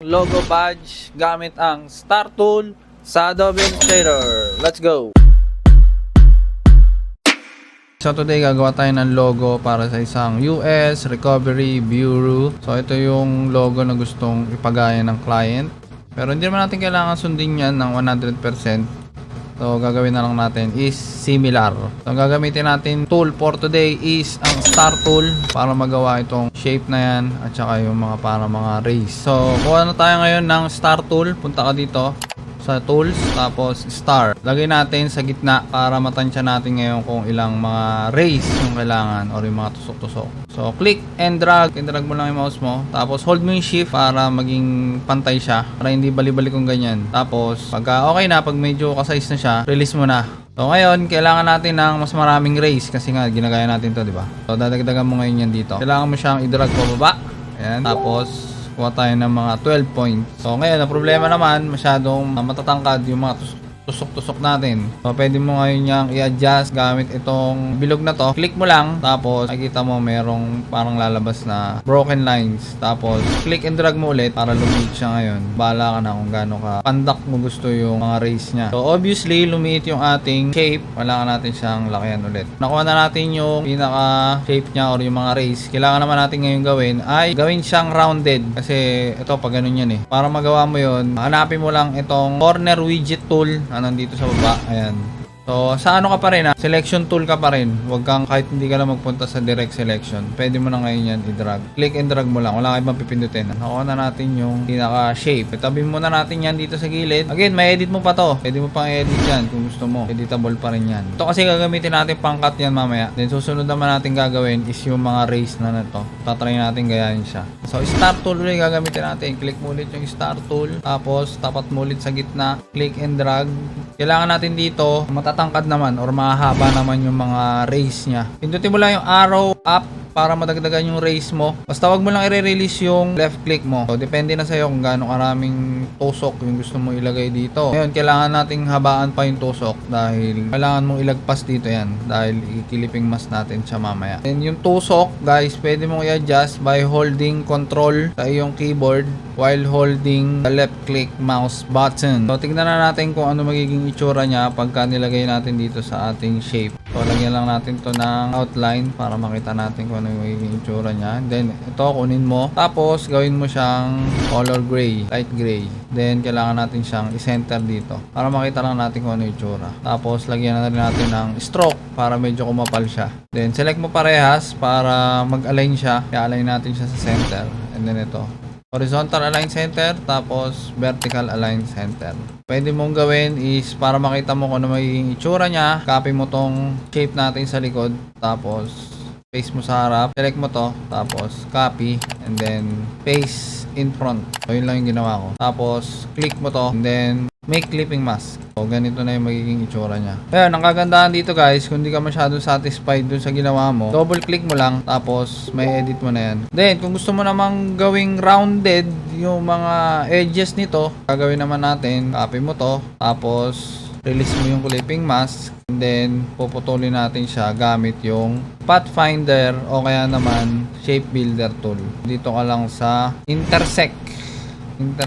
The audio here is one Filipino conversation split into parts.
logo badge gamit ang Star Tool sa Adobe Illustrator. Let's go! So today gagawa tayo ng logo para sa isang US Recovery Bureau. So ito yung logo na gustong ipagaya ng client. Pero hindi naman natin kailangan sundin yan ng 100%. So gagawin na lang natin is similar. So gagamitin natin tool for today is ang Star Tool para magawa itong shape na yan at saka yung mga para mga rays. So kuha na tayo ngayon ng Star Tool. Punta ka dito sa tools, tapos star. Lagay natin sa gitna para matansya natin ngayon kung ilang mga rays yung kailangan or yung mga tusok-tusok. So click and drag. And drag mo lang yung mouse mo. Tapos hold mo yung shift para maging pantay siya. Para hindi bali-bali kung ganyan. Tapos pagka okay na, pag medyo kasize na siya, release mo na. So ngayon, kailangan natin ng mas maraming rays kasi nga ginagaya natin to, di ba? So dadagdagan mo ngayon yan dito. Kailangan mo siyang i-drag pababa. Ayan. Tapos kuha tayo ng mga 12 points. So ngayon, ang problema naman, masyadong matatangkad yung mga tusok-tusok natin. So pwede mo ngayon niyang i-adjust gamit itong bilog na to. Click mo lang, tapos makikita mo merong parang lalabas na broken lines. Tapos click and drag mo ulit para lumiit siya ngayon. Bahala ka na kung gaano ka pandak mo gusto yung mga rays niya. So obviously, lumiit yung ating shape. Kailangan natin siyang lakihan ulit. Nakuha na natin yung pinaka shape niya or yung mga rays. Kailangan naman natin ngayon gawin ay gawin siyang rounded. Kasi ito pag ganun yan eh. Para magawa mo yun, hanapin mo lang itong corner widget tool nandito sa baba. Ayan. So, sa ano ka pa rin selection tool ka pa rin. Huwag kang, kahit hindi ka lang magpunta sa direct selection, pwede mo na ngayon yan i-drag. Click and drag mo lang. Wala kang ibang pipindutin. Nakuha na natin yung pinaka-shape. Itabi mo na natin yan dito sa gilid. Again, may edit mo pa to. Pwede mo pang edit yan kung gusto mo. Editable pa rin yan. Ito kasi gagamitin natin pang-cut yan mamaya. Then, susunod naman natin gagawin is yung mga rays na to. Tatry natin gayahin siya. So, start tool ulit gagamitin natin. Click mo ulit yung start tool. Tapos, tapat mo ulit sa gitna. Click and drag. Kailangan natin dito matatangkad naman or mahaba naman yung mga rays niya. Pindutin mo lang yung arrow up para madagdagan yung rays mo. Basta wag mo lang i-release yung left click mo. So, depende na sa'yo kung gaano karaming tusok yung gusto mo ilagay dito. Ngayon, kailangan nating habaan pa yung tusok dahil kailangan mong ilagpas dito yan dahil ikiliping mas natin siya mamaya. And yung tusok, guys, pwede mong i-adjust by holding control sa iyong keyboard while holding the left click mouse button. So, tignan na natin kung ano magiging itsura niya pagka nilagay natin dito sa ating shape. So, lagyan lang natin to ng outline para makita natin kung ano yung magiging itsura niya. Then, ito, kunin mo. Tapos, gawin mo siyang color gray, light gray. Then, kailangan natin siyang i-center dito para makita lang natin kung ano yung itsura. Tapos, lagyan na rin natin ng stroke para medyo kumapal siya. Then, select mo parehas para mag-align siya. I-align natin siya sa center. And then, ito. Horizontal align center, tapos vertical align center. Pwede mong gawin is para makita mo kung ano magiging itsura niya. Copy mo tong shape natin sa likod, tapos paste mo sa harap. Select mo to, tapos copy, and then paste in front. So, yun lang yung ginawa ko. Tapos, click mo to, and then make clipping mask. So, ganito na yung magiging itsura niya. Ayan, ang kagandahan dito guys, kung hindi ka masyadong satisfied dun sa ginawa mo, double click mo lang, tapos may edit mo na yan. Then, kung gusto mo namang gawing rounded yung mga edges nito, gagawin naman natin, copy mo to, tapos release mo yung clipping mask, and then puputulin natin siya gamit yung Pathfinder o kaya naman Shape Builder tool. Dito ka lang sa intersect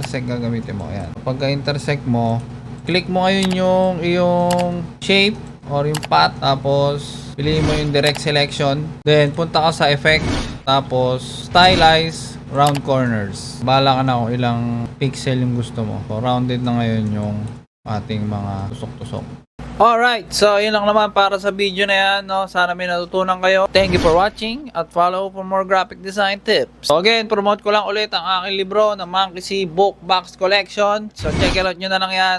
gagamitin mo. Ayan. Pagka intersect mo, click mo ngayon yung iyong shape or yung path, tapos piliin mo yung direct selection, then punta ka sa effect, tapos stylize round corners. Bahala ka na kung ilang pixel yung gusto mo. So, rounded na ngayon yung ating mga tusok-tusok. Alright, so yun lang naman para sa video na yan, no? Sana may natutunan kayo. Thank you for watching at follow for more graphic design tips. So again, promote ko lang ulit ang aking libro na Monkey See Book Box Collection. So check it out nyo na lang yan.